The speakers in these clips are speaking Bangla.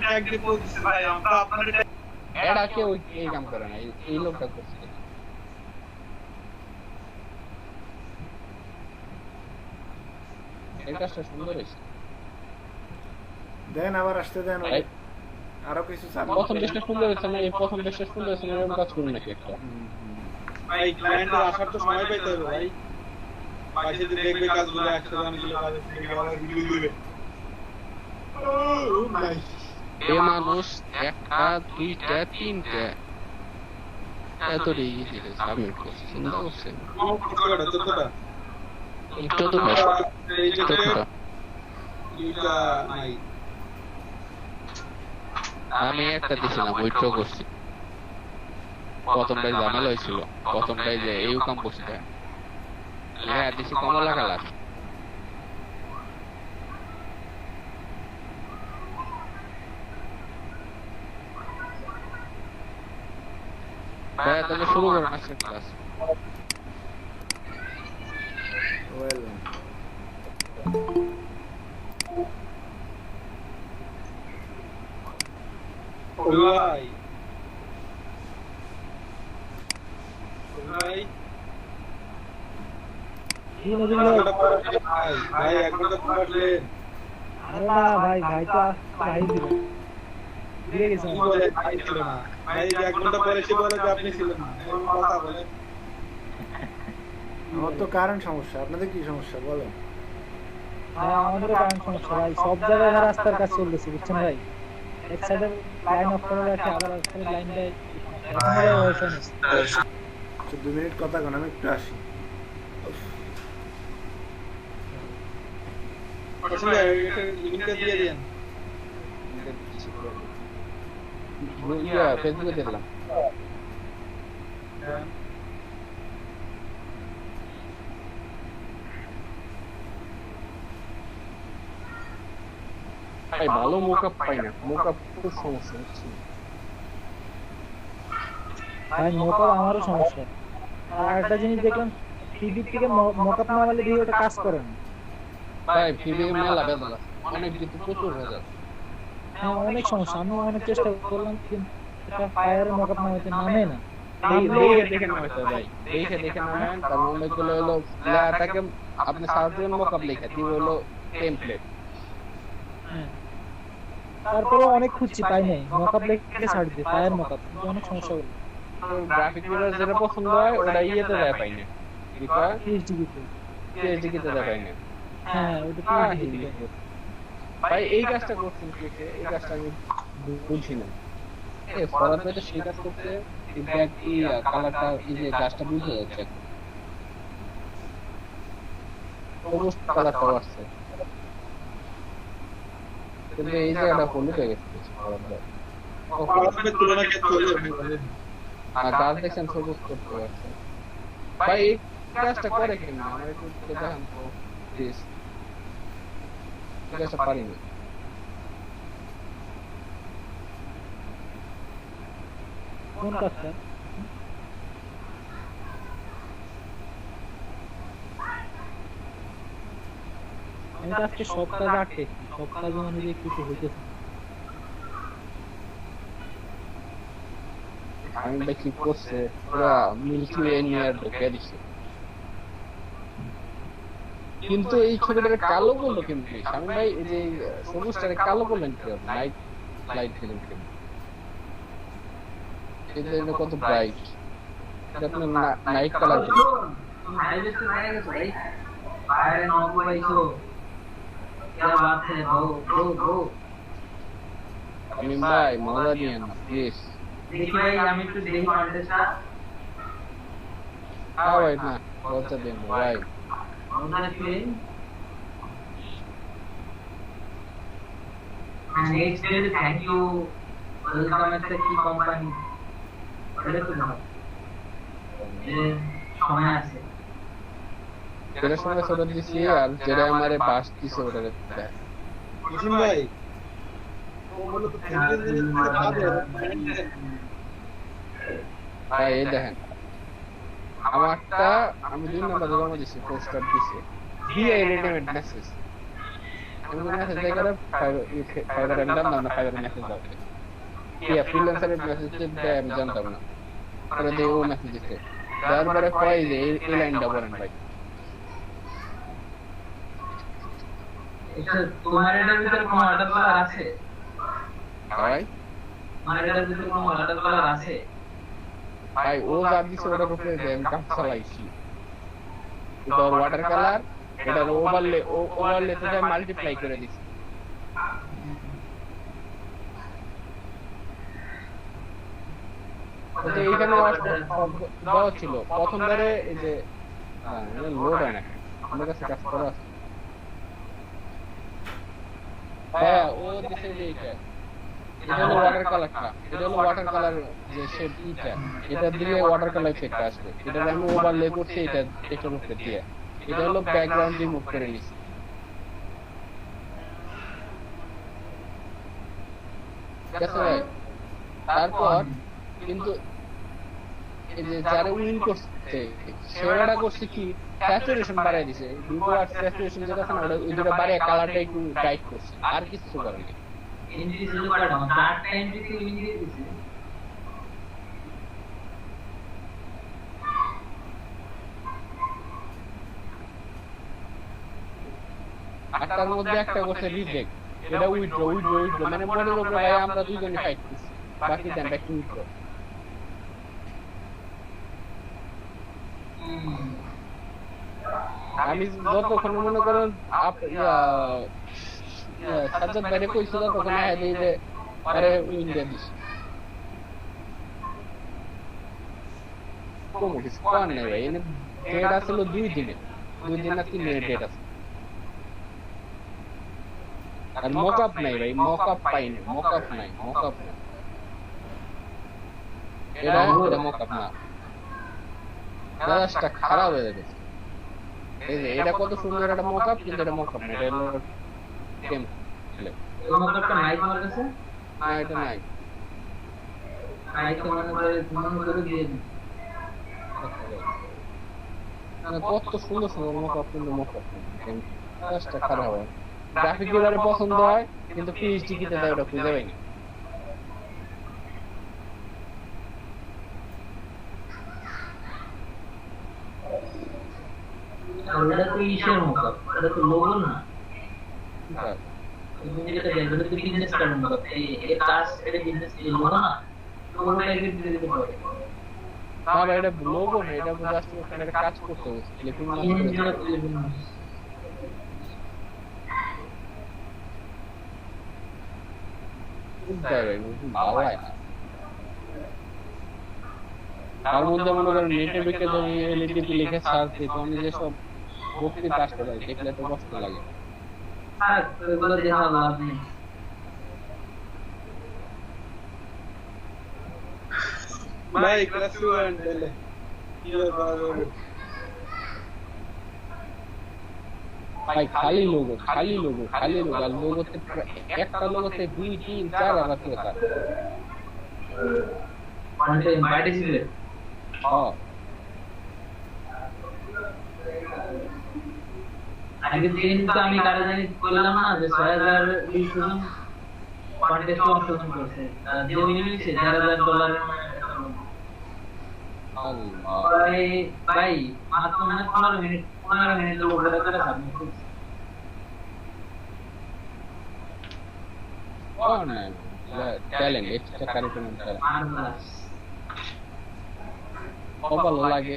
ট্যাগ দিয়ে বলতেছে ভাই আমরা আপনার এরা কেউ এই কাম করে না, এই লোকটা করছে। এই কাজটা সুন্দর হয়েছে। দেন আবার আসতে দেন, আরো কিছু প্রথম দেশটা সুন্দর হয়েছে না? এই প্রথম দেশটা সুন্দর হয়েছে না? এরকম কাজ করুন নাকি একটা। ভাই ক্লায়েন্টের আসার তো সময় পাইতে হবে ভাই। পাশে যে দেখবে কাজগুলো একসাথে অনেকগুলো কাজ থেকে আবার ভিডিও দিবে। ও ভাই এই মানুষ একটা দুইটা তিনটা এত রেগে সাবমিট করছে, চিন্তা করছেন? চোদ্দটা আমি একটা দিছিলাম, ওইটাও করছি। প্রথমটাই ঝামেলা হয়েছিল, প্রথমটাই যে এই কাম করছি লেখা দিছি কমলা কালার। ভাইয়া তাহলে শুরু করুন আজকের ক্লাস। ভাই ভাই ভাই এক ঘন্টা পর আসলেন? আরে না ভাই, ভাই তো ভাই দিল দিয়ে গেছে। ভাই ছিল না ভাই, এক ঘন্টা পরে এসে বলে যে আপনি ছিলেন না, কথা বলেন। আমার তো কারণ সমস্যা, আপনাদের কি সমস্যা বলেন? হ্যাঁ আমাদেরও কারণ সমস্যা ভাই, সব জায়গায় রাস্তার কাজ চলতেছে বুঝছেন ভাই। এক সাইডে লাইন অফ করে রাখে, আবার এক সাইডে লাইন দেয়। 2 মিনিট কথা কোন, আমি একটু আসি। আসলে লিংকটা দিয়ে দেন। ফেসবুকে দেখলাম। ভাই ভালো মোকআপ পাই না, মোকআপ খুব সমস্যা হচ্ছে ভাই। মোকআপ আমারও সমস্যা। আর একটা জিনিস দেখলাম, টিভি থেকে মোকআপ না মারলে ভিডিওটা কাজ করে না ভাই। ফিরে মেলা বেদা অনেক কিন্তু প্রচুর ভেজাল। হ্যাঁ অনেক সমস্যা। আমি অনেক চেষ্টা করলাম কিন্তু এটা ফায়ার মোকআপ নামাতে নামে না। দেখে নামাইতে ভাই, দেখে নামেন। কারণ অনেকগুলো হলো লেখাটাকে আপনি সার্চ দিবেন মোকআপ লেখা দিবে হলো টেমপ্লেট। তারপরে অনেক খুঁজছি পাই নাই, মোকআপ লিখে ছাড় দিই ফায়ার মোকআপ, কিন্তু অনেক সমস্যা হলো। গ্রাফিক ডিজাইনার যেটা পছন্দ হয় ওটা ইয়েতে যায় পাই না, কি কয় পিএইচডি তে। পিএইচডি তে যায় পাই না। হ্যাঁ ওটা পিএইচডি তে। ভাই এই কাজটা করছেন কি? এই কাজটা আমি বুঝি না। এই ফরাদ ভাই তো সেই কাজ করতে ব্যাক কি কালারটা এই যে গাছটা বুঝে যাচ্ছে, সবুজ কালারটা আসছে, কিন্তু এই জায়গাটা হলুদ হয়ে গেছে ফরাদ ভাই। আপনাদের তুলনা কে চলে? আর গাছ দেখছেন সবুজ করতে পারছে। ভাই এই কাজটা করে কেন? আমার একটু দেখান তো প্লিজ। এই কাজটা পারি না। কোন কাজটা? আমি তো আজকে সব কাজ আটকে, সব কাজ মানে যে কিছু হইতেছে। আমি ভাই কি করছে পুরা মিল্কি ওয়ে নিয়ে ঢুকে দিছে। কিন্তু এই ছবিটাকে কালো করলো কেমনি স্বামী ভাই? এই যে সবুজটাকে কালো করলেন কিভাবে? নাইট লাইট দিলেন কেমনি? এটা কত ব্রাইট, এটা আপনি নাইট কালার দিলেন। আমি ভাই মজা নিয়ে না প্লিজ। দেখি ভাই, আমি একটু দেখি কন্টেস্টটা। হ্যাঁ ভাই, না মজা দেন ভাই। আমাদের film next day thank you welcome একটা কি কোম্পানি বলে তো না সময় আছে যেটা সময় ছোট দিছি আর যেটা আমারে পাস দিছে ওটা দেখ কুসুম ভাই ও বলে তো থ্যাংক ইউ দিতে পারে। ভাই এই দেখেন আমারটা আমি 2 নাম্বার জমা দিছি, পোস্টার দিছি ভিআই রেডিমেড মেসেজ। এমন মেসেজ দেয় করে ফাইবার আমি জানতাম না ফাইবার মেসেজ দাও কি ফ্রিল্যান্সারের মেসেজ দেয় আমি জানতাম না পরে দিয়ে ও মেসেজ দিচ্ছে দেওয়ার পরে কয় যে এই লাইনটা বলেন ভাই এটা তোমার এটার ভিতরে কোনো অর্ডার কলার আছে ভাই তোমার এটার ভিতরে কোনো অর্ডার কলার আছে ভাই ও যা দিছে ওটার উপরে যে আমি কাজ চালাইছি এটা ওয়াটার কালার এটা ওভারলে তো মাল্টিপ্লাই করে দিছি তো এইখানে দেওয়া ছিল প্রথমবারে এই যে লোড হয় না আমার কাছে কাজ করা আছে হ্যাঁ ও দিছে যে এটা হলো ওয়াটার কালারটা এটা হলো ওয়াটার কালার যে শেড এটা দিলে ওয়াটার কালার ইফেক্ট আসবে এটা আমি ওভারলে করছি এটা টেক্সচার উপরে দিয়ে এটা হলো ব্যাকগ্রাউন্ড রিমুভ করে নিছি ঠিক আছে ভাই তারপর কিন্তু এই যে যারা উইন করছে সেটা করছে কি স্যাচুরেশন বাড়ায় দিছে ডিপোয়ার স্যাচুরেশন যেটা আছে না ওটা ওই দুটো বাড়িয়ে কালারটা একটু ব্রাইট করছে আর কিছু করেনি এন্ট্রি শুরু করে দাও চারটা এন্ট্রিতে উইন দিয়ে দিছে আটটার মধ্যে একটা করছে রিজেক্ট এটা উইথড্র মানে মনে করো ভাই আমরা দুইজনে ফাইট করছি বাকি দেন ব্যাক টু উইথড্র আমি যতক্ষণ মনে করেন সাজ্জাদ বাইরে কইছিল তখন হ্যাঁ দিই যে আরে উইন দিয়ে দিস কমো কিছু করার নেই ভাই এনে ডেট আসলো 2 দিন না 3 দিনের ডেট আছে আর মকআপ নাই ভাই মকআপ পাইনি মকআপ নাই এটা মকআপ না কাজটা খারাপ হয়ে গেছে এই যে এটা কত সুন্দর একটা মকআপ কিন্তু এটা মকআপ না এটা হলো গেম খেলে এই মকআপটা নাই তোমার কাছে না এটা নাই তো মনে করে দিয়ে দিই কত সুন্দর মকআপ কিন্তু মকআপ গেম কাজটা খারাপ হয় গ্রাফিক ডিজাইনার পছন্দ হয় কিন্তু পিএইচডি কিতে দেয় ওটা খুঁজে পাই না ওটা তো ইসের মকআপ এটা তো লোগো না হ্যাঁ তুমি যেটা দেখবে তো বিজনেস কার্ড মকআপ এই কাজ এটা বিজনেস লোগো না তো ওটা এডিট দিয়ে দিতে পারবে না ভাই এটা লোগো না এটা জাস্ট ওখানে একটা কাজ করতে হবে ক্লিপিং তার মধ্যে মনে করেন নেটে বিকে তো এলইডি লিখে সার্চ দিই তো আমি যেসব বক্তৃতা আসতে পারি দেখলে তো কষ্ট লাগে আর এগুলো দেখা লাভ নেই ভাই ক্লাস 1 দিলে কি হবে ভাই খালি লোগো আর লোগোতে একটা লোগোতে 2 3 4 আলাদা করে কাজ মানে বাইরে ছিল হ্যাঁ আগে দিন তো আমি কারে জানি বললাম না যে 6000 ইউজ কন্টেস্ট অংশগ্রহণ করছে যে মিনিটে $4000 ভাই মাত্র মানে 15 মিনিট লোক করে সাবমিট করছে ট্যালেন্ট এক্সট্রা কারিকুলাম ট্যালেন্ট ভালো লাগে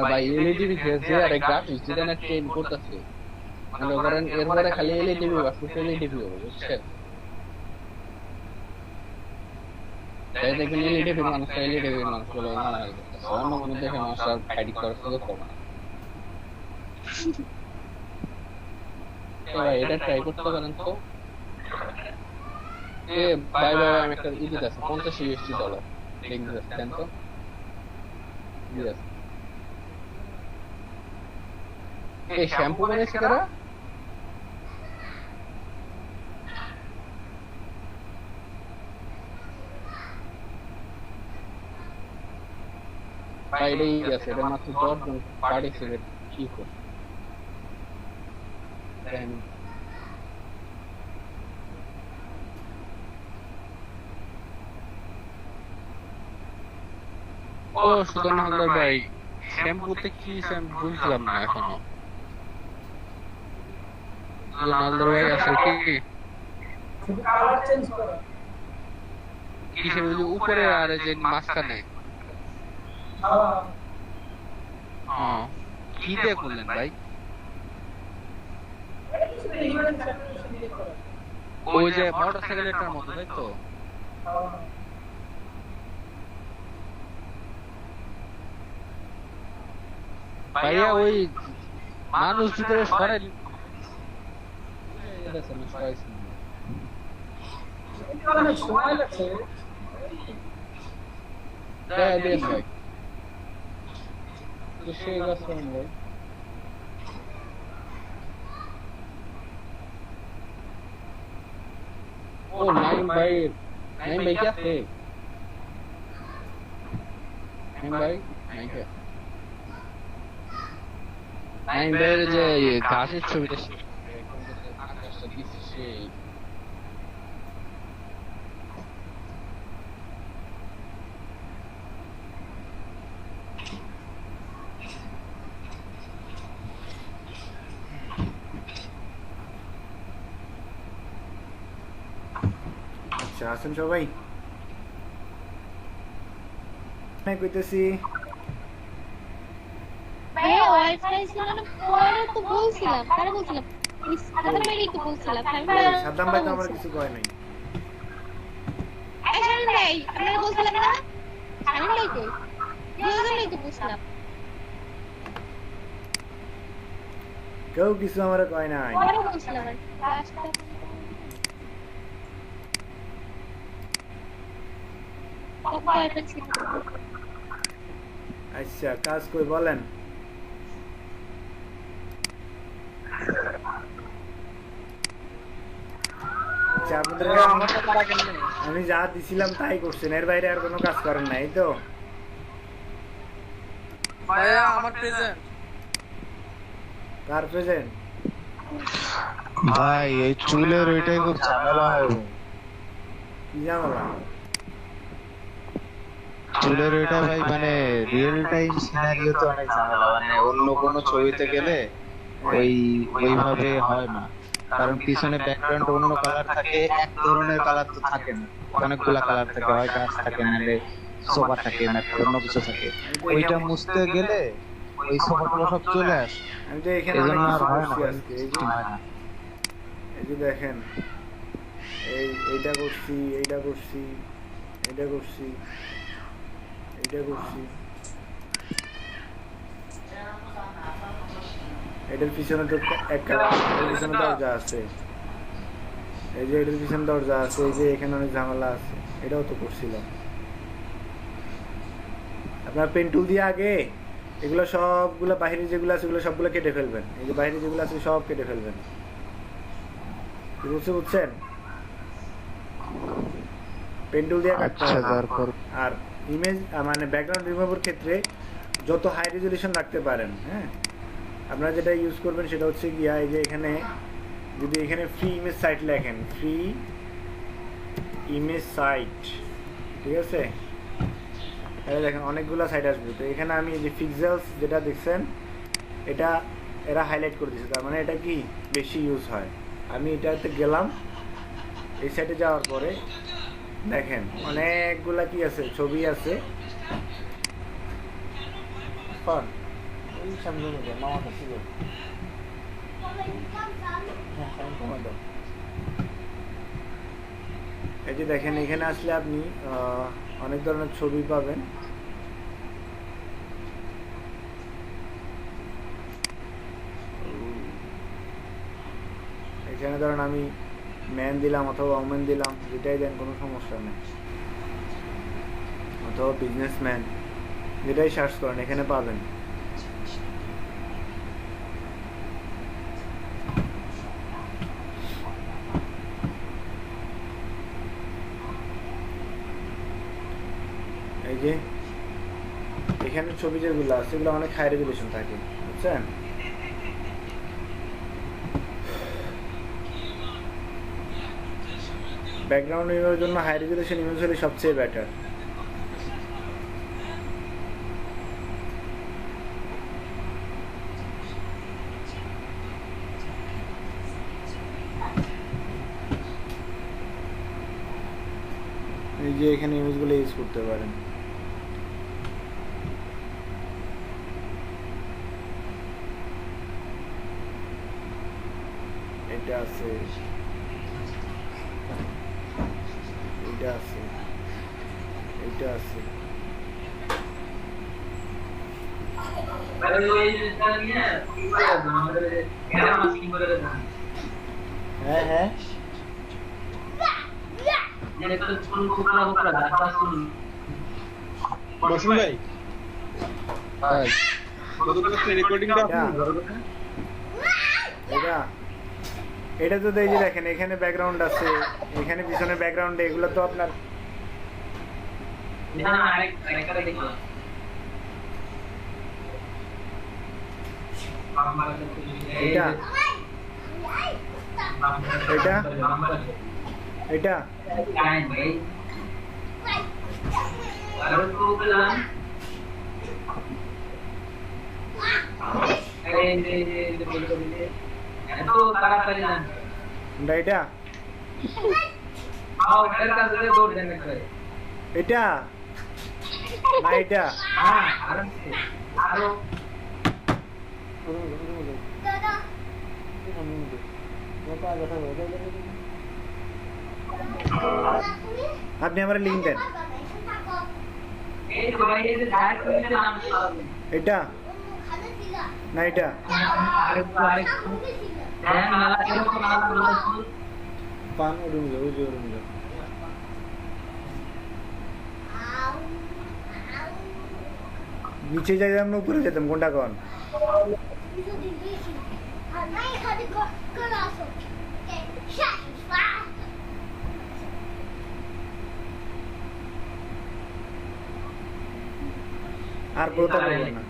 ভাই এলইডি ভিডিওতে আর গ্রাফিক্স যেটা না ট্রেন করতেছে মানে করেন এরপরে খালি এলইডি বা ফুল এলইডি হবে বুঝছেন তাই দেখেন এলইডি মানুষ বলে না অন্য কোনো দেখে মানুষ আর ফাইট করার সুযোগ পাবে না ভাই এটা ট্রাই করতে পারেন তো এ ভাই ভাই আমি একটা ইদিতে আছে $50 লিংক দেন তো ইয়েস এই শ্যাম্পু বানাইছে কারা ভাই এই আছে এটা মাত্র 10 জন পার্টিসিপেট কি করে ও সুদন হালদার ভাই শ্যাম্পুতে কি শ্যাম্পু বুঝলাম না এখনো সুদন হালদার ভাই আছে কি শুধু কালার চেঞ্জ করা কিসের ওই যে উপরে আর এই যে মাঝখানে হ্যাঁ কি দিয়ে করলেন ভাই ওই যে মোটরসাইকেলের মতো তাই তো ভাইয়া ওই মানুষ ভিতরে সরাই সময় লাগছে দেন ভাই তো সেই গাছ ভাই ओ नाइम भाई क्या थे नाइम भाई नहीं क्या নাইম ভাইয়ের যে গাছের ছবিটা আকাশটা দিচ্ছে সেই আচ্ছা আসেন সবাই কইতেছি ভাইয়া ওয়াইফাই ছিল না পরে তো বলছিলাম কারে বলছিলাম সাদাম ভাই একটু বলছিলাম সাদ্দাম ভাই তো আমার কিছু কয় নাই এই শামিম ভাই আপনারা বলছিলাম না শামিম ভাই কই দুজনেই তো বলছিলাম কেউ কিছু আমার কয় নাই পরে বলছিলাম লাস্টটা আচ্ছা কাজ কই বলেন আমি যা দিছিলাম তাই করছেন এর বাইরে আর কোনো কাজ করেন নাই তো ভাইয়া আমার প্রেজেন্ট কার প্রেজেন্ট ভাই এই চুলের ওইটাই খুব ঝামেলা হয় কি ঝামেলা চুলের ওইটা ভাই মানে রিয়েল টাইম সিনারিওতে অনেক ঝামেলা মানে অন্য কোনো ছবিতে গেলে ওইভাবে হয় না কারণ পিছনে ব্যাকগ্রাউন্ড অন্য কালার থাকে এক ধরনের কালার তো থাকে না অনেকগুলা কালার থাকে হয় গাছ থাকে নাহলে সোফা থাকে না অন্য কিছু থাকে ওইটা মুছতে গেলে ওই সোফাগুলো সব চলে আসে আমি তো এখানে এজন্য অনেক আর হয় না আজকে এই যে দেখেন এইটা করছি এইটা করছি এটা করছি এইটা করছি এটার পিছনে তো একটা পিছনে দরজা আছে এই যে এটার পিছনে দরজা আছে এই যে এখানে অনেক ঝামেলা আছে এটাও তো করছিলাম আপনার পেন টুল দিয়ে আগে এগুলো সবগুলো বাইরে যেগুলো আছে এগুলো সবগুলো কেটে ফেলবেন এই যে বাইরে যেগুলো আছে সব কেটে ফেলবেন বুঝছেন পেন টুল দিয়ে কাটতে হবে আর ইমেজ মানে ব্যাকগ্রাউন্ড রিমুভারের ক্ষেত্রে যত হাই রেজোলিউশন রাখতে পারেন হ্যাঁ আপনারা যেটা ইউজ করবেন সেটা হচ্ছে গিয়া এই যে এখানে যদি এখানে ফ্রি ইমেজ সাইট লেখেন ফ্রি ইমেজ সাইট ঠিক আছে তাহলে দেখেন অনেকগুলো সাইট আসবে তো এখানে আমি এই যে পিক্সেলস যেটা দেখছেন এটা এরা হাইলাইট করে দিয়েছে তার মানে এটা কি বেশি ইউজ হয় আমি এটাতে গেলাম এই সাইটে যাওয়ার পরে দেখেন অনেকগুলা কি আছে ছবি আছে এই যে দেখেন এখানে আসলে আপনি অনেক ধরনের ছবি পাবেন এখানে ধরেন আমি ম্যান দিলাম অথবা ওমেন দিলাম, যেটাই দেন কোনো সমস্যা নেই, অথবা বিজনেসম্যান, যেটাই সার্চ করেন এখানে পাবেন। এই যে এখানে ছবি যেগুলো আছে এগুলো অনেক হাই রেজুলেশন থাকে, বুঝছেন? ব্যাকগ্রাউন্ড ইমেজের জন্য হাই রেজুলেশন ইমেজ হলে সবচেয়ে বেটার। এই যে এখানে ইমেজগুলো ইউজ করতে পারেন। এটা আছে, এটা আছে, এটা আছে। হ্যাঁ হ্যাঁ বসুন ভাই, রেকর্ডিংটা এটা এটা তো এই যে দেখেন এখানে ব্যাকগ্রাউন্ড আছে, এখানে পিছনে ব্যাকগ্রাউন্ড, এগুলো তো আপনার এটা এটা এটা এটা এটা না এটা আপনি আমার লিঙ্ক দেন। এটা না এটা পান রুম যাও, ওই যে রুম যাও। নিচে যাইতাম না উপরে যেতাম, কোনটা কোন? আর কোথাও করবো না।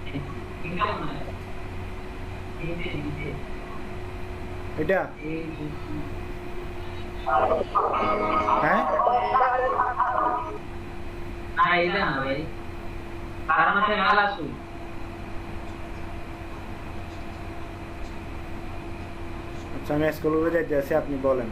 এটা হ্যাঁ আচ্ছা, আমি স্কুল করে যাইতে আছি, আপনি বলেন।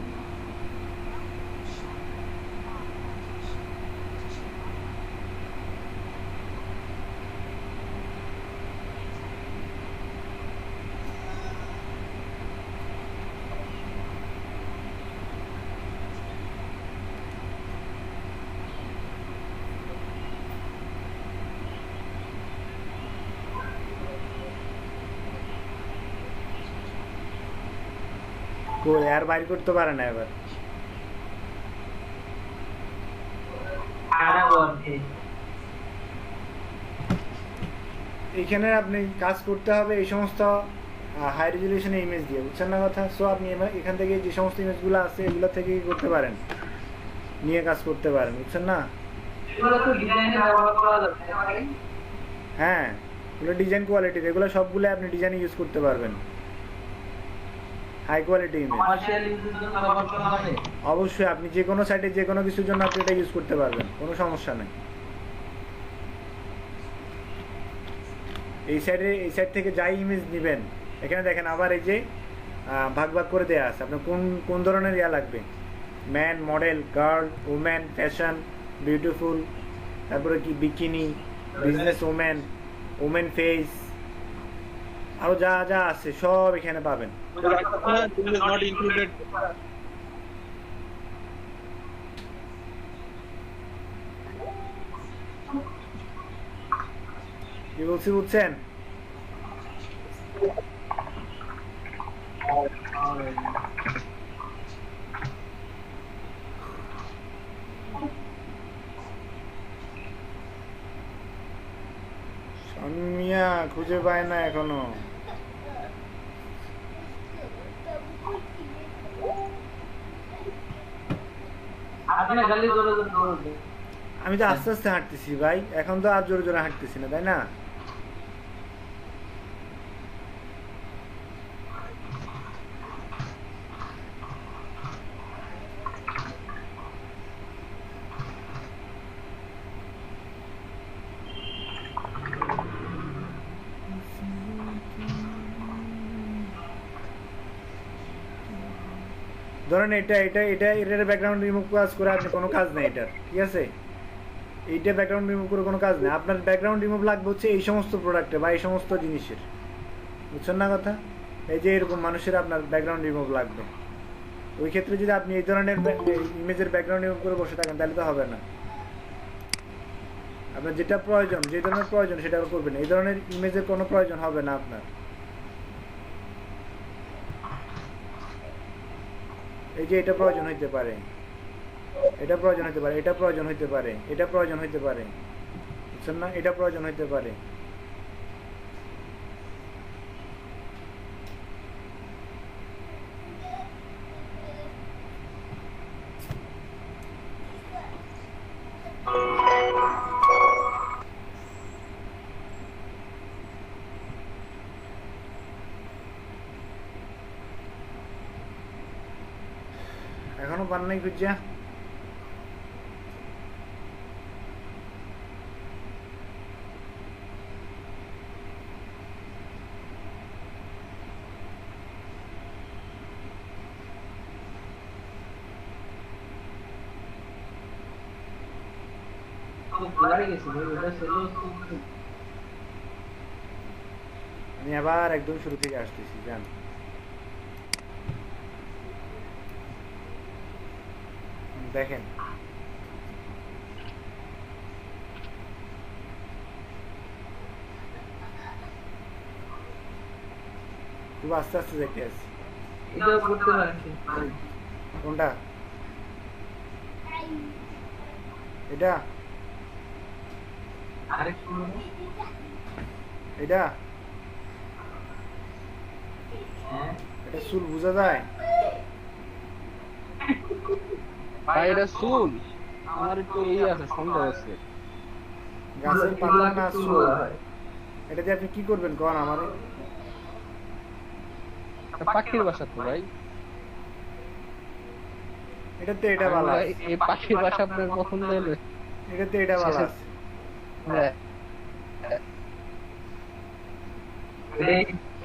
কই আর বাইর করতে পারে না এবার। এখানে আপনি কাজ করতে হবে এই সমস্ত হাই রেজুলেশনের ইমেজ দিয়ে, বুঝছেন না কথা? সো আপনি এখান থেকে যে সমস্ত ইমেজগুলো আছে এগুলো থেকে করতে পারেন, নিয়ে কাজ করতে পারেন, বুঝছেন না? হ্যাঁ, এগুলো ডিজাইন কোয়ালিটি, এগুলো সবগুলো আপনি ডিজাইনে ইউজ করতে পারবেন। হাই কোয়ালিটি ইমেজ অবশ্যই আপনি যে কোনো সাইটে যে কোনো কিছুর জন্য আপনি এটা ইউজ করতে পারবেন, কোনো সমস্যা নেই। এই সাইড থেকে যাই ইমেজ নেবেন, এখানে দেখেন আবার এই যে ভাগ ভাগ করে দেওয়া আছে, আপনার কোন ধরনের ইয়া লাগবে, man, model, girl, woman, fashion, beautiful, তারপরে কি bikini, business woman, women face, আরো যা যা আছে সব এখানে পাবেন। not included. কি বলছি বুঝছেন? আমি মিয়া খুঁজে পাই না এখনো। আপনি খালি জোরে জোরে দৌড়বেন। আমি তো আস্তে আস্তে হাঁটতেছি ভাই, এখন তো আর জোরে জোরে হাঁটতেছি না, তাই না? ধরেন এটার ব্যাকগ্রাউন্ড রিমুভ কাজ করে আপনি কোনো কাজ নেই এটার, ঠিক আছে? এইটা ব্যাকগ্রাউন্ড রিমুভ করে কোনো কাজ নেই। আপনার ব্যাকগ্রাউন্ড রিমুভ লাগবে হচ্ছে এই সমস্ত প্রোডাক্টে বা এই সমস্ত জিনিসের, বুঝছেন না কথা? এই যে এরকম মানুষের আপনার ব্যাকগ্রাউন্ড রিমুভ লাগবে। ওই ক্ষেত্রে যদি আপনি এই ধরনের ইমেজের ব্যাকগ্রাউন্ড রিমুভ করে বসে থাকেন তাহলে তো হবে না। আপনার যেটা প্রয়োজন, যে ধরনের প্রয়োজন সেটা করবেন, এই ধরনের ইমেজের কোনো প্রয়োজন হবে না আপনার। এই যে এটা প্রয়োজন হইতে পারে, এটা প্রয়োজন হইতে পারে, এটা প্রয়োজন হইতে পারে, এটা প্রয়োজন হইতে পারে, বুঝছেন না? এটা প্রয়োজন হইতে পারে। এখনো পান নাই খুঁজা? আমি আবার একদম শুরু থেকে আসতেছি, জান। দেখেন খুব আস্তে আস্তে দেখতে আসছি। এটাও করতে পারেন কোনটা? এটা আরেকটু এটা হ্যাঁ এটা চুল বোঝা যায়? ভাই এটা চুল, আমার একটু এই আছে, সন্দেহ আছে। গাছের পাতা না চুল? এটা দিয়ে আপনি কি করবেন কোন আমারে? পাখির বাসা তো ভাই। এটাতে এটা ভালো আছে, এই পাখির বাসা আপনার পছন্দ হলে এটাতে এটা ভালো আছে। হ্যাঁ,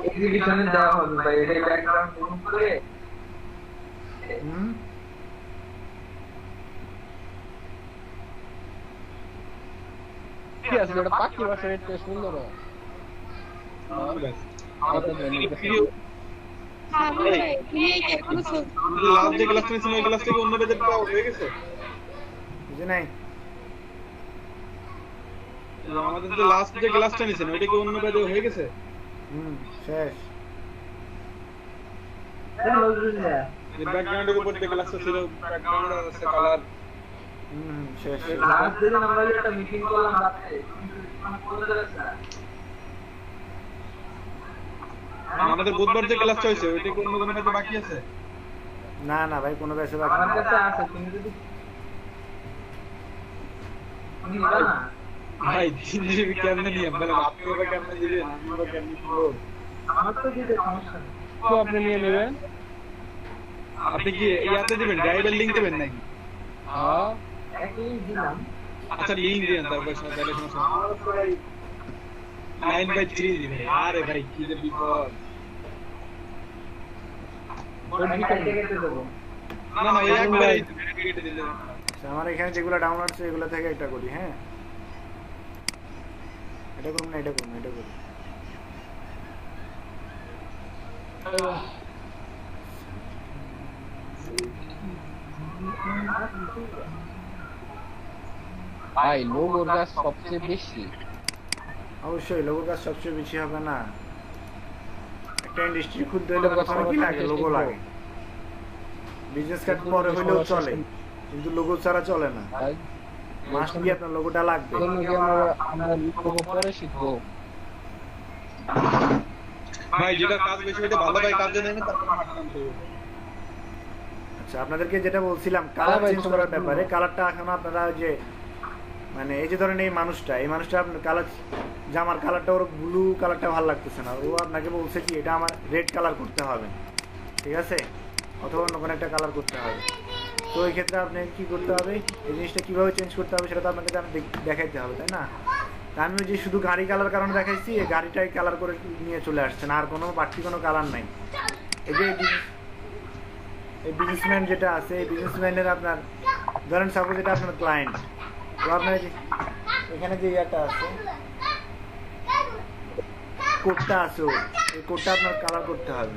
এক্সিবিশনে দেওয়া হবে ভাই, এটা ব্যাকগ্রাউন্ড রিমুভ করে হুম, ঠিক আছে, এটা পাখির বাসা, এটা সুন্দর হয়। লাস্ট যে ক্লাসটা ছিল ওই ক্লাস থেকে অন্য বেজে পাওয়া হয়ে গেছে। বুঝে নাই? আমাদের যে লাস্ট যে ক্লাসটা নিছেন ওইটা কি অন্য বেজে হয়ে গেছে? হুম, শেষ। যে ব্যাকগ্রাউন্ডের উপর যে ক্লাসটা ছিল, ব্যাকগ্রাউন্ড আর আছে কালার। হুম, শেষ। লাস্ট দিন আমরা একটা মিটিং করলাম রাতে, কোন জায়গায় আমাদের বুধবার যে ক্লাসটা হয়েছে ওইটা কি অন্য কোনো বেজে বাকি আছে? না না ভাই, কোনো ব্যাচে বাকি আমার নেই। কাছে আছে, তুমি যদি তুমি নিবা না ভাই জিনিস কেমনে নিয়ে বলেন, আপনি ওটা কেমনে দিবেন, আমি ওটা কেমনে দিব? আমার তো দিতে সমস্যা নেই। তো আপনি নিয়ে নেবেন। আপনি কি ইয়াতে দিবেন, ড্রাইভের লিংক দিবেন নাকি? হ্যাঁ, একই দিলাম আচ্ছা লিংক দিবেন, তারপর তাহলে সমস্যা নেই। 9/3 দিবেন। আরে ভাই কি যে বিপদ। আমি কেটে কেটে দেবো। না না এই একবারে কেটে দিলে। আচ্ছা, আমার এখানে যেগুলো ডাউনলোড আছে এগুলো থেকে একটা করি। হ্যাঁ, এটা করুন না, এটা করুন, এটা করুন। ভাই লোগোর কাজ সবচেয়ে বেশি। অবশ্যই লোগো কাজ সবচেয়ে বেশি হবে না? একটা ইন্ডাস্ট্রি খুলতে হলে প্রথমে কি লাগে? লোগো লাগে। বিজনেস কার্ড পরে হইলেও চলে, কিন্তু লোগো ছাড়া চলে না। ভাই মাস্ট বি আপনার লোগোটা লাগবে। আমরা লোগো পরে শিখবো। ভাই যেটা কাজ বেশি ওটা ভালো ভাই কাজ জানেন না তারপর হাঁটতে হবে। আচ্ছা আপনাদেরকে যেটা বলছিলাম কালার চেঞ্জ করার ব্যাপারে, কালারটা এখন আপনারা ওই যে মানে এই যে ধরেন এই মানুষটা আপনার কালার জামার কালারটা ওর ব্লু কালারটা ভালো লাগতেছে না, ও আপনাকে বলছে কি এটা আমার রেড কালার করতে হবে, ঠিক আছে, অথবা অন্য কোনো একটা কালার করতে হবে। তো এই ক্ষেত্রে আপনাকে কি করতে হবে, এই জিনিসটা কিভাবে চেঞ্জ করতে হবে সেটা তো আপনাকে দেখাইতে হবে, তাই না? তা আমি ওই যে শুধু গাড়ি কালার কারণে দেখাইছি, এই গাড়িটাই কালার করে নিয়ে চলে আসছেন, আর কোনো বাড়তি কোনো কালার নাই। এই যে এই বিজনেসম্যান যেটা আছে, এই বিজনেসম্যানের আপনার ধরেন সাপোজ এটা আপনার ক্লায়েন্ট, তো আপনার এখানে যে ইয়াটা আছে কোডটা আছে, এই কোডটা আপনার কালার করতে হবে।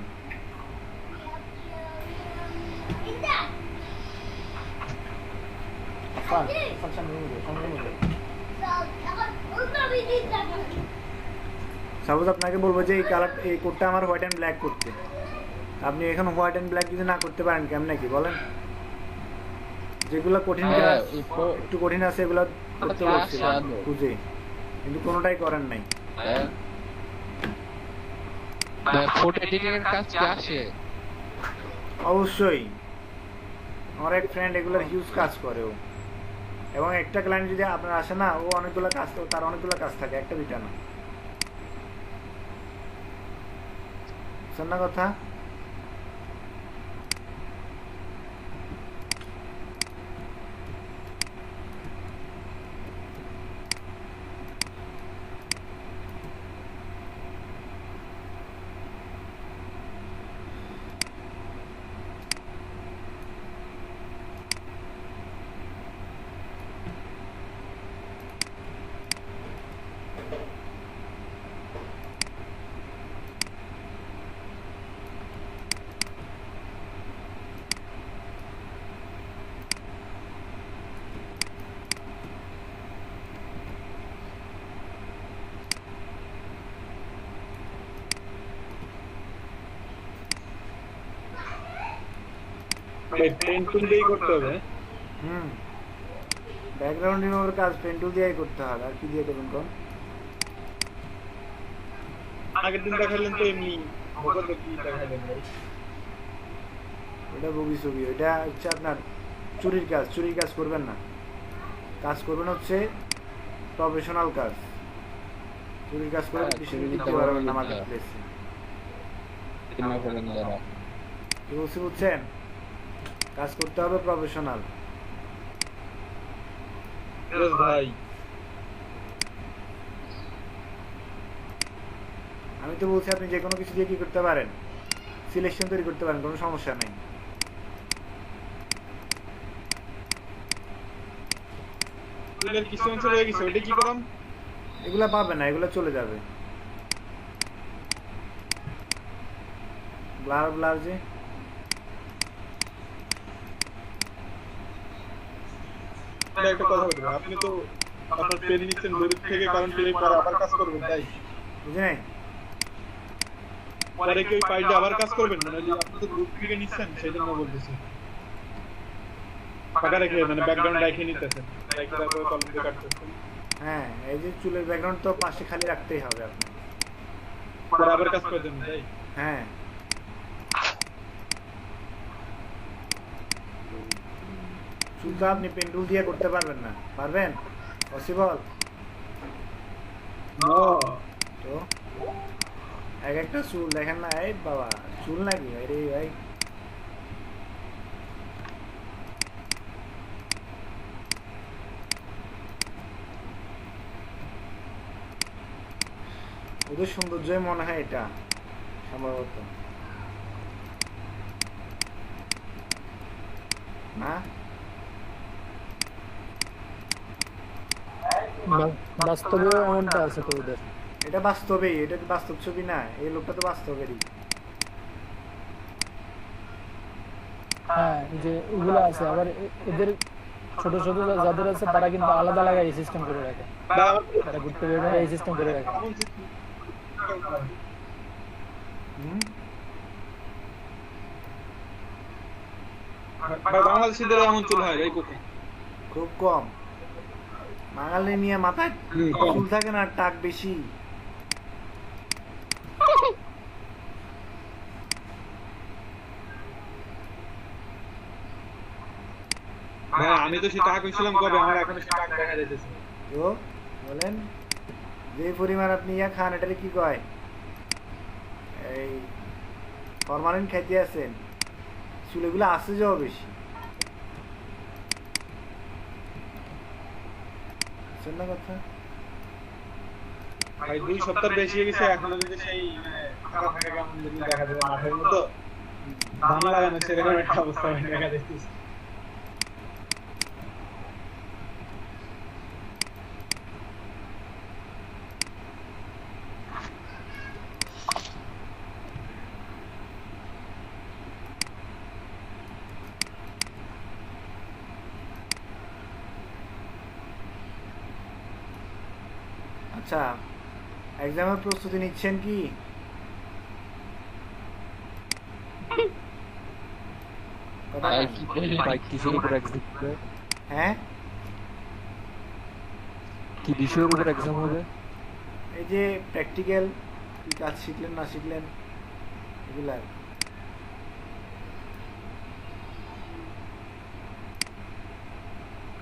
সাপোজ আপনাকে বলবো যে এই কালার এই কোডটা আমার হোয়াইট অ্যান্ড ব্ল্যাক করতে, আপনি এখন হোয়াইট অ্যান্ড ব্ল্যাক যদি না করতে পারেন কেমন নাকি বলেন? যেগুলো কঠিন একটু কঠিন আছে এগুলো করতে বলছিলাম খুঁজে, কিন্তু কোনোটাই করেন নাই। ফটো এডিটিং এর কাজ কি আসে? অবশ্যই আমার এক ফ্রেন্ড এগুলোর হিউজ কাজ করে ও, এবং একটা ক্লায়েন্ট যদি আপনার আসে না, ও অনেকগুলো কাজ, তার অনেকগুলো কাজ থাকে, একটা দুইটা না, বুঝছেন না কথা? পেন টুল দিয়েই করতে হবে। ব্যাকগ্রাউন্ড রিমুভার কাজ পেন টুল দিয়েই করতে হবে, আর কি দিয়ে করবেন কোন? আগের দিন দেখালেন তো এমনি বকর কি দেখালেন ভাই? এটা বগি ছবি, এটা হচ্ছে আপনার চুরির কাজ করবেন না, কাজ করবেন হচ্ছে প্রফেশনাল কাজ, চুরির কাজ করে চুরি দিতে পারবেন না মার্কেট প্লেসে, কি বলছি বুঝছেন? কাজ করতে হবে প্রফেশনাল। ভাই আমি তো বলছি আপনি যে কোনো কিছু দিয়ে কি করতে পারেন, সিলেকশন তৈরি করতে পারেন, কোনো সমস্যা নেই। এর কিছু অংশ রয়ে গেছে, ওটা কি করলাম? এগুলা পাবে না, এগুলা চলে যাবে। ব্লার যে একটা কথা বলবো, আপনি তো আপনার পেন নিচ্ছেন দূর থেকে, কারণ পেন পরে আবার কাজ করবেন, তাই বুঝে নাই? পরে কি ওই ফাইলটা আবার কাজ করবেন না? আপনি তো গ্রুপ থেকে নিচ্ছেন, সেই জন্য বলতেছি। ফাঁকা রেখে মানে ব্যাকগ্রাউন্ড রেখে নিতেছেন, রেখে তারপরে কলম দিয়ে কাটতেছেন। হ্যাঁ, এই যে চুলের ব্যাকগ্রাউন্ড তো পাশে খালি রাখতেই হবে আপনার, পরে আবার কাজ করবেন, তাই? হ্যাঁ। চুলটা আপনি পেন টুল দিয়ে করতে পারবেন না, পারবেন? পসিবল তো এক একটা চুল দেখেন না, এই বাবা চুল নাকি ভাই রে ভাই, ওদের সৌন্দর্যই মনে হয় এটা সম্ভবত না। বাস্তবে এমনটা আছে তো ওদের, এটা বাস্তবেই, এটা তো বাস্তব ছবি না, এই লোকটা তো বাস্তবেরই। হ্যাঁ এই যে ওগুলো আছে, আবার এদের ছোট ছোট যাদের আছে তারা কিন্তু আলাদা লাগাই সিস্টেম করে রাখে, তারা ঘুরতে বের এই সিস্টেম করে রাখে। বাংলাদেশিদের এমন চুল হয় ভাই কোথায়? খুব কম। বাঙালি নিয়ে মাথায় চুল থাকে না, টাক বেশি। ভাই আমি তো সেটা কইছিলাম কবে, আমার এখনো সেটা দেখা যাইতেছে। তো বলেন যে পরিমাণ আপনি ইয়া খান এটারে কি কয়, এই ফরমালিন খাইতে আছেন, চুলগুলো আসে যাওয়া বেশি, বুঝছেন না কথা? ভাই 2 সপ্তাহ বেশি হয়ে গেছে, এখনো যদি সেই খারাপ থাকে কেমন যদি দেখা যাবে মাঠের মতো দাম লাগানো সেরকম একটা অবস্থা দেখা যাইতেছে। আচ্ছা, এক্সামের প্রস্তুতি নিচ্ছেন কি? কথা ভাই বলেন। কি বললি ভাই, কিসের উপর এক্সাম হবে? হ্যাঁ, কি বিষয়ের উপর এক্সাম হবে? এই যে প্র্যাকটিক্যাল কি কাজ শিখলেন না শিখলেন এগুলা।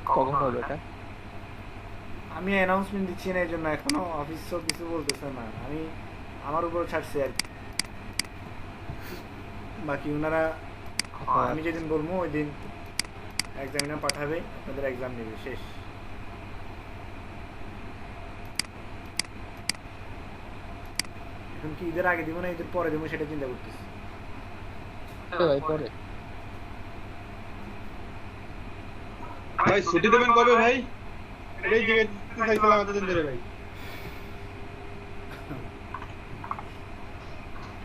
কখন হবে এটা? আমি অ্যানাউন্সমেন্ট দিচ্ছি না, এই জন্য এখনো অফিস কিছু বলতেছে না, আমি আমার উপর ছাড়ছি আর কি। বাকি ওনারা আমি যেদিন বলবো ওই দিন এক্সামিনার পাঠাবে, আপনাদের এক্সাম নেবে, শেষ। এখন কি ঈদের আগে দিব না ঈদের পরে দিব সেটা চিন্তা করতেছি। ভাই পরে ভাই ছুটি দেবেন কবে ভাই? এটাই জিজ্ঞেস চাইছিলাম এতদিন ধরে ভাই।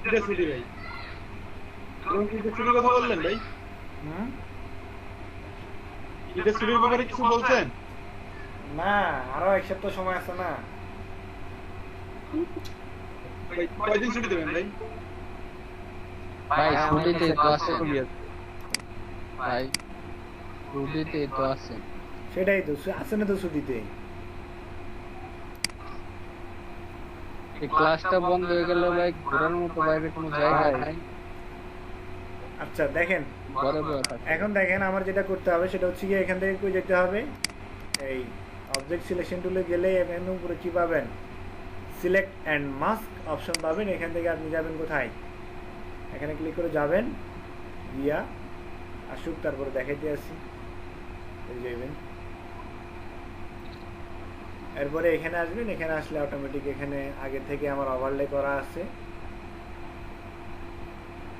এটা ছুটি ভাই, কোন কি ছুটির কথা বললেন ভাই? এটা ছুটির ব্যাপারে কিছু বলছেন? না, আরো 1 সপ্তাহ সময় আছে না। ভাই কয়দিন ছুটি দেবেন ভাই? ভাই ছুটিতে তো আছে ভাই, ছুটিতে তো আছে। সেটাই তো, আছে না তো ছুটিতে। এই ক্লাসটা বন্ধ হয়ে গেল ভাই, ঘোরার মতো বাইরে কোনো জায়গা নাই। আচ্ছা দেখেন, ঘরে বসে থাকতে হবে। এখন দেখেন আমার যেটা করতে হবে সেটা হচ্ছে কি, এখান থেকে কই যেতে হবে, এই অবজেক্ট সিলেকশন টুলে গেলে এখানে উপরে কি পাবেন, সিলেক্ট অ্যান্ড মাস্ক অপশন পাবেন। এখান থেকে আপনি যাবেন কোথায়, এখানে ক্লিক করে যাবেন, দিয়া আসুক, তারপরে দেখাইতে আসি যাবেন। এরপরে এখানে আসবেন, এখানে আসলে অটোমেটিক এখানে আগে থেকে আমার ওভারলে করা আছে,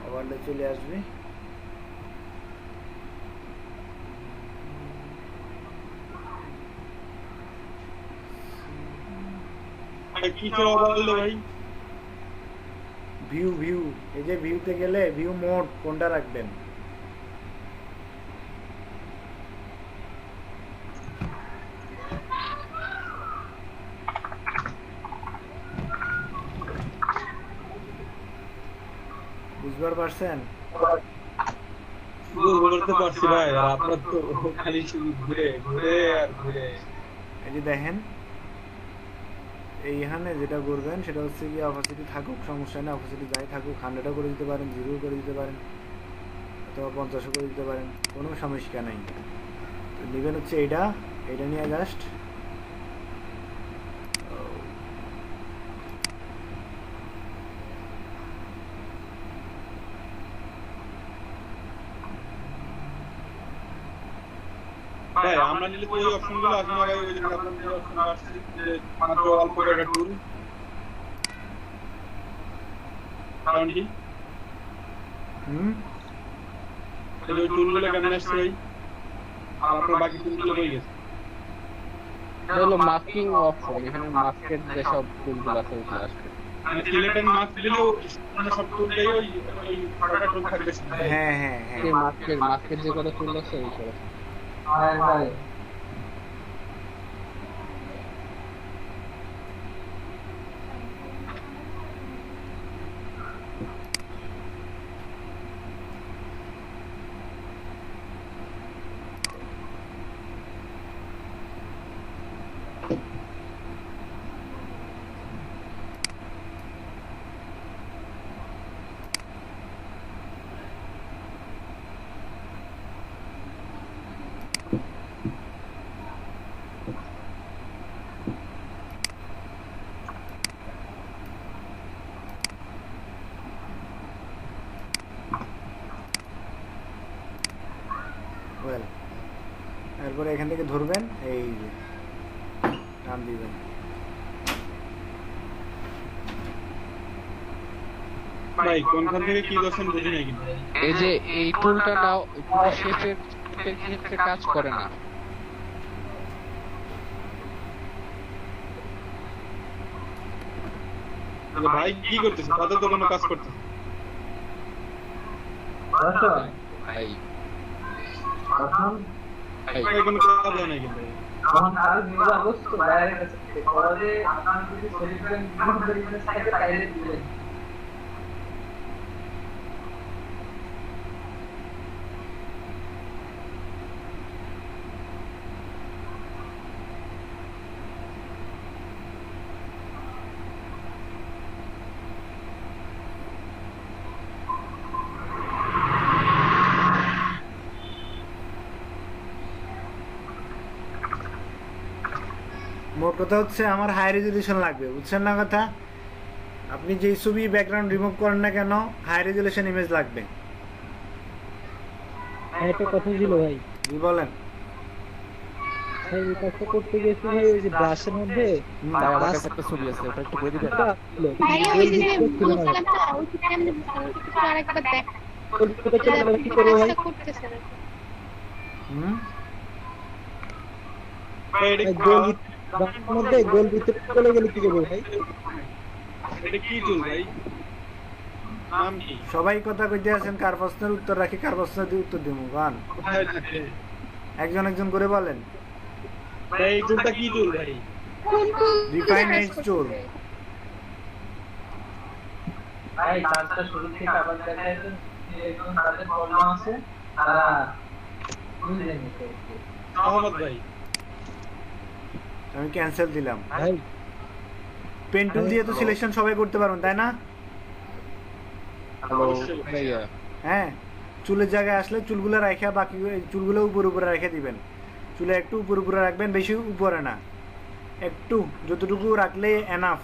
ওভারলে চলে আসবে। ভাই কি করে বললে ভাই? ভিউ ভিউ, এই যে ভিউতে গেলে ভিউ মোড কোনটা রাখবেন, বুঝবার পারছেন? বলতে পারছি ভাই, আর আপনার তো খালি শুধু ঘুরে ঘুরে আর ঘুরে। এই যে দেখেন, এইখানে যেটা করবেন সেটা হচ্ছে কি, অপাসিটি থাকুক সমস্যা নেই, অপাসিটি যাই থাকুক, 100 করে দিতে পারেন, 0 করে দিতে পারেন, অথবা 50 করে দিতে পারেন, কোনো সমস্যা নাই। তো নেবেন হচ্ছে এইটা, এইটা নিয়ে জাস্ট ভাই আমরা নিলে তো ওই অপশনগুলো আসে না ভাই, ওই জন্য আপনার যে অপশন আসছে যে মাত্র অল্প একটা টুল, কারণ কি ওই টুলগুলো কেমন আসছে ভাই, আর আপনার বাকি টুলগুলো কই গেছে? এটা হলো মাস্কিং অপশন, এখানে মাস্কের যেসব টুলগুলো আছে ওগুলো আসবে। মানে সিলেক্ট এন্ড মাস্ক দিলেও মানে সব টুলটাই ওই ছয়টা টুল থাকবে। হ্যাঁ হ্যাঁ হ্যাঁ, এই মাস্কের যে কত টুল আছে ওই করে। ভাই এরপরে এখান থেকে ধরবেন, এই যে টান দিবেন। ভাই কোনখান থেকে কি করছেন বুঝি নাই কিন্তু। এই যে এই টুলটা নাও, শেপের ক্ষেত্রে কাজ করে না। ভাই কি করতেছে? তাদের তো কোনো কাজ করতেছে। ভাই ভাই কোনো কাজ হয় নাই কিন্তু। এখন কাল নিউজ আগস্ট বাইরে গেছে পরে আপনার যদি সলিউশন বিজনেস থাকে তাইলে দিবেন। মোট কথা হচ্ছে আমার হাই রেজুলেশন লাগবে, বুঝছেন না কথা? আপনি যেই ছবি ব্যাকগ্রাউন্ড রিমুভ করেন না কেন, হাই রেজুলেশন ইমেজ লাগবে। একটা কথা ছিল ভাই, জি বলেন। ভাই এই কাজটা করতে গেছি ভাই, ওই যে ব্রাশের মধ্যে ভাই আমার কাছে একটা ছবি আছে, ওটা একটু বলে দিবেন? ভাই ওই যে বলছিলাম না, ওই যে কেমনে বুঝলাম, একটু আরেকবার দেখ। কি করবো ভাই? করতেছে না। ভাই এটা ব্রাশের মধ্যে গোল ভিতরে চলে গেলে কি করবো ভাই? এটা কি টুল ভাই? নাম কি? সবাই কথা কইতে আছেন, কার প্রশ্নের উত্তর রাখি, কার প্রশ্নের দিয়ে উত্তর দিব গান। কোথায় থাকে? একজন একজন করে বলেন। ভাই এই টুলটা কি টুল ভাই? কোন টুল? রিফাইন এজ টুল। ভাই কাজটা শুরু থেকে আবার দেখায় তো একদম তাদের প্রবলেম আছে, তারা বুঝে নিতে। মোহাম্মদ ভাই আমি ক্যান্সেল দিলাম। ভাই পেন টুল দিয়ে তো সিলেকশন সবাই করতে পারবেন, তাই না? হ্যালো ভাইয়া, হ্যাঁ, চুলের জায়গায় আসলে চুলগুলো রাখা, বাকি চুলগুলো উপরে উপরে রেখে দিবেন। চুলে একটু উপরে উপরে রাখবেন, বেশি উপরে না, একটু যতটুকু রাখলে এনাফ,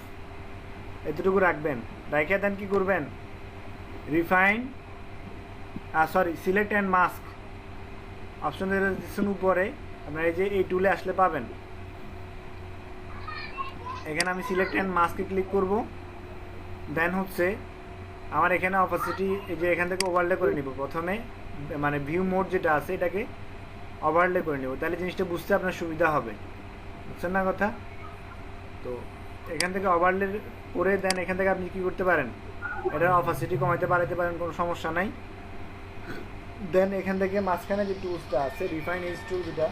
এতটুকু রাখবেন। রেখে দেন কি করবেন, refine select and mask option দিচ্ছেন উপরে, আপনার এই যে এই টুলে আসলে পাবেন। এখানে আমি সিলেক্ট অ্যান্ড মাস্কে ক্লিক করব। দেন হচ্ছে আমার এখানে অপাসিটি, এই যে এখান থেকে ওভারলে করে নিব প্রথমে, মানে ভিউ মোড যেটা আছে এটাকে ওভারলে করে নেব, তাহলে জিনিসটা বুঝতে আপনার সুবিধা হবে, বুঝছেন না কথা? তো এখান থেকে ওভারলে করে দেন, এখান থেকে আপনি কি করতে পারেন, এটার অপাসিটি কমাইতে বাড়াইতে পারেন, কোনো সমস্যা নাই। দেন এখান থেকে মাঝখানে যে টুলসটা আছে রিফাইন এজ টুল, যেটা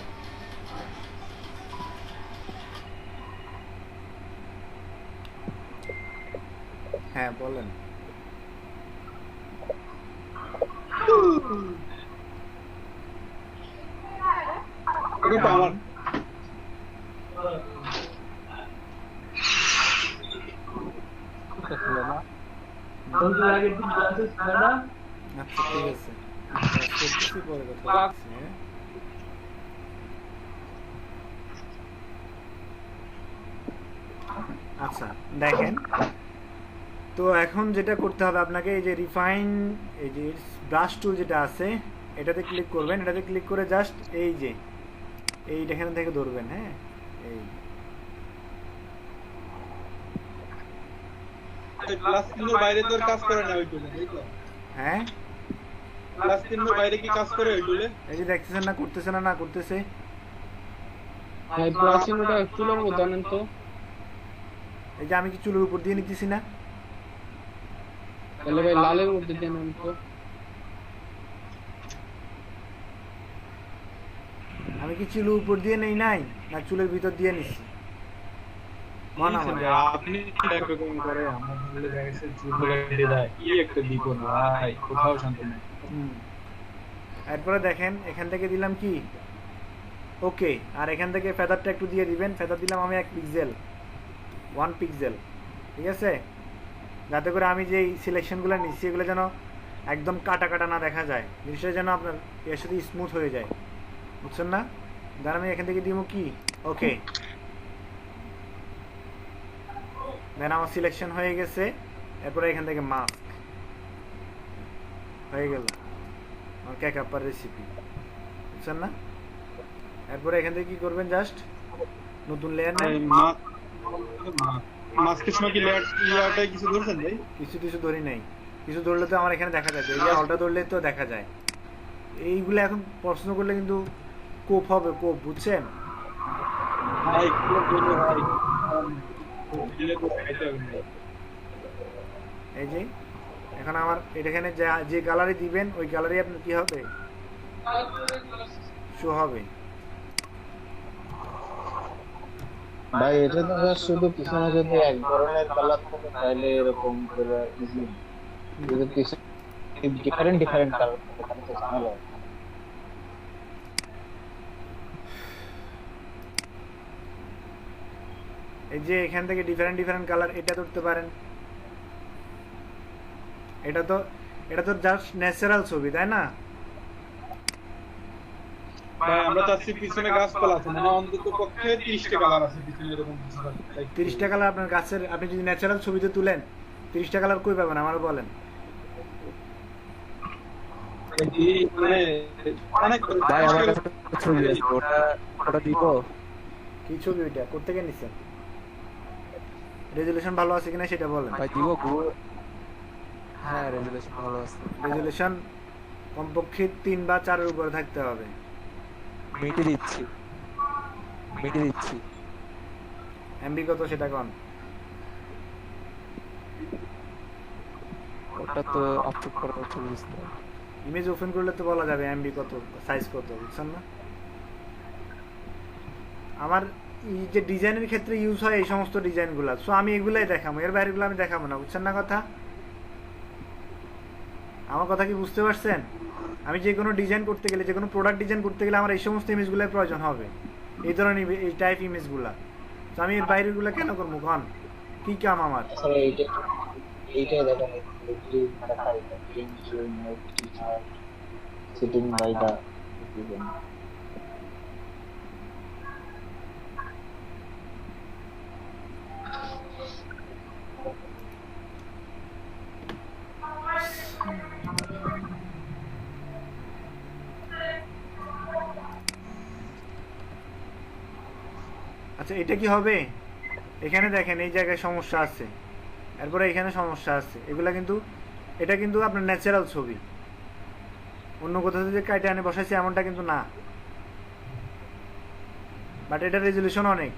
হ্যাঁ বলেন। এটা আমার বন্ধু আগে দিন ক্লাসে ছিল না। আচ্ছা ঠিক আছে, করতেছি, পরে কথা বলছি। হ্যাঁ আচ্ছা দেখেন, তো এখন যেটা করতে হবে আপনাকে, এই যে রিফাইন, এই যে ব্রাশ টুল যেটা আছে এটাতে ক্লিক করবেন। এটাতে ক্লিক করে জাস্ট এই যে এইটা এখান থেকে ধরবেন। হ্যাঁ এই প্লাস চিহ্নের বাইরে তোর কাজ করে না ওই টুলে, এই তো? হ্যাঁ প্লাস চিহ্নের বাইরে কি কাজ করে ওই টুলে? এই যে দেখতেছেন না, করতেছে না, না করতেছে। ভাই প্লাসিনোটা চুলের মধ্যে আনেন তো। এই যে আমি কি চুলের উপর দিয়ে নিতেছি না? তাহলে ভাই লালের মধ্যে দিয়ে আনেন তো। আমি কি চুলের উপর দিয়ে নেই নাই, না চুলের ভিতর দিয়ে নিচ্ছি? মনে হয় আপনি এরকম করে আমার বলে গেছে চুল কেটে দেয়, কি একটা বিপদ ভাই, কোথাও শান্তি নেই। এরপরে দেখেন এখান থেকে দিলাম কি ওকে, আর এখান থেকে ফেদারটা একটু দিয়ে দিবেন। ফেদার দিলাম আমি 1 পিক্সেল, 1 পিক্সেল, ঠিক আছে? যাতে করে আমি যেই সিলেকশনগুলো নিচ্ছি এগুলো যেন একদম কাটা কাটা না দেখা যায়, জিনিসটা যেন আপনার এর সাথে স্মুথ হয়ে যায়, বুঝছেন না? দেন আমি এখান থেকে দিব কি ওকে। দেন আমার সিলেকশন হয়ে গেছে। এরপরে এখান থেকে মাস্ক হয়ে গেল আমার কেক আপার রেসিপি, বুঝছেন না? এরপরে এখান থেকে কি করবেন, জাস্ট নতুন লেয়ার নেন। মাস্কের সময় কি লেয়ারটাই কিছু ধরছেন ভাই? কিছু ধরি নাই, কিছু ধরলে তো আমার এখানে দেখা যায়, এই যে অলটা ধরলে তো দেখা যায়। এইগুলো এখন প্রশ্ন করলে কিন্তু কোপ হবে, কোপ, বুঝছেন? ভাই ভাই দিলে তো খাইতে হবে ভাই। এই যে এখন আমার এখানে যে গ্যালারি দিবেন ওই গ্যালারি আপনার কি হবে, শো হবে। ভাই এটা তো just শুধু পিছনে যদি এক ধরনের কালার থাকে তাহলে এরকম করে ইজি, যদি পিছনে ডিফারেন্ট কালার থাকে তাহলে তো ঝামেলা হয়। এই যে এখান থেকে ডিফারেন্ট কালার এটা ধরতে পারেন। এটা তো জাস্ট ন্যাচারাল ছবি, তাই না? ভাই আমরা চাচ্ছি পিছনে গাছপালা আছে, মানে অন্তত পক্ষে 30টা কালার আছে পিছনে, এরকম 30টা কালার আপনার গাছের, আপনি যদি ন্যাচারাল ছবিতে তুলেন 30টা কালার কই পাবেন আমার বলেন? মানে অনেক ভাই আমার কাছে একটা ছবি আছে, ওটা দিব। কি ছবি ওইটা, কোত্থেকে নিছেন? রেজুলেশন ভালো আছে কিনা সেটা বলেন। ভাই দিব গুগল। হ্যাঁ রেজুলেশন ভালো আছে। রেজুলেশন কমপক্ষে 3 বা 4 এর উপরে থাকতে হবে। মিটে দিচ্ছি। এমবি কত সেটা কোন? ওটা তো আপলোড করা হচ্ছে বুঝতে। ইমেজ ওপেন করলে তো বলা যাবে এমবি কত, সাইজ কত, বুঝছেন না? আমার এই যে ডিজাইনের ক্ষেত্রে ইউজ হয় এই সমস্ত ডিজাইনগুলো, সো আমি এগুলাই দেখাবো, এর বাইরেগুলো আমি দেখাবো না, বুঝছেন না কথা? আমার কথা কি বুঝতে পারছেন? আমি যে কোনো ডিজাইন করতে গেলে, যে কোনো প্রোডাক্ট ডিজাইন করতে গেলে আমার এই সমস্ত ইমেজগুলোর প্রয়োজন হবে, এই ধরনের এই টাইপ ইমেজগুলা। তো আমি এর বাইরেগুলো কেন করবো, কন কি কাম আমার? আসলে এইটাই দেখেন, সিটিং বাই দা আচ্ছা এটা কি হবে? এখানে দেখেন এই জায়গায় সমস্যা আছে, এরপরে এখানে সমস্যা আছে, এগুলা কিন্তু এটা কিন্তু আপনার ন্যাচারাল ছবি, অন্য কোথাও থেকে কাটে আনে বসাইছে এমনটা কিন্তু না, বাট এটা রেজুলেশন অনেক।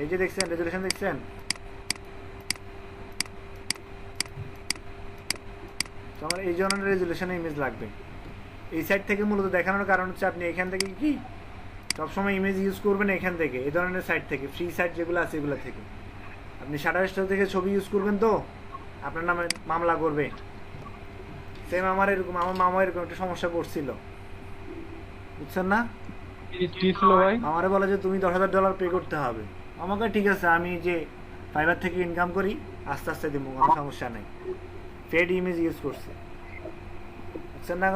এই যে দেখছেন রেজুলেশন, দেখছেন? তো আমার এই ধরনের রেজুলেশনে ইমেজ লাগবে। এই সাইড থেকে মূলত দেখানোর কারণ হচ্ছে আপনি এখান থেকে কি সবসময় ইমেজ ইউজ করবেন এখান থেকে, এই ধরনের সাইট থেকে, ফ্রি সাইট যেগুলো আছে এগুলো থেকে। আপনি শাটারস্টক থেকে ছবি ইউজ করবেন তো আপনার নামে মামলা করবে। সেম আমার এরকম, আমার মামা এরকম একটা সমস্যা পড়ছিল, বুঝছেন না? আমারে বলে যে তুমি $10,000 পে করতে হবে। আমাকে ঠিক আছে, আমি যে ফাইবার থেকে ইনকাম করি আস্তে আস্তে দিব, কোনো সমস্যা নেই। পেড ইমেজ ইউজ করছে, বুঝছেন না?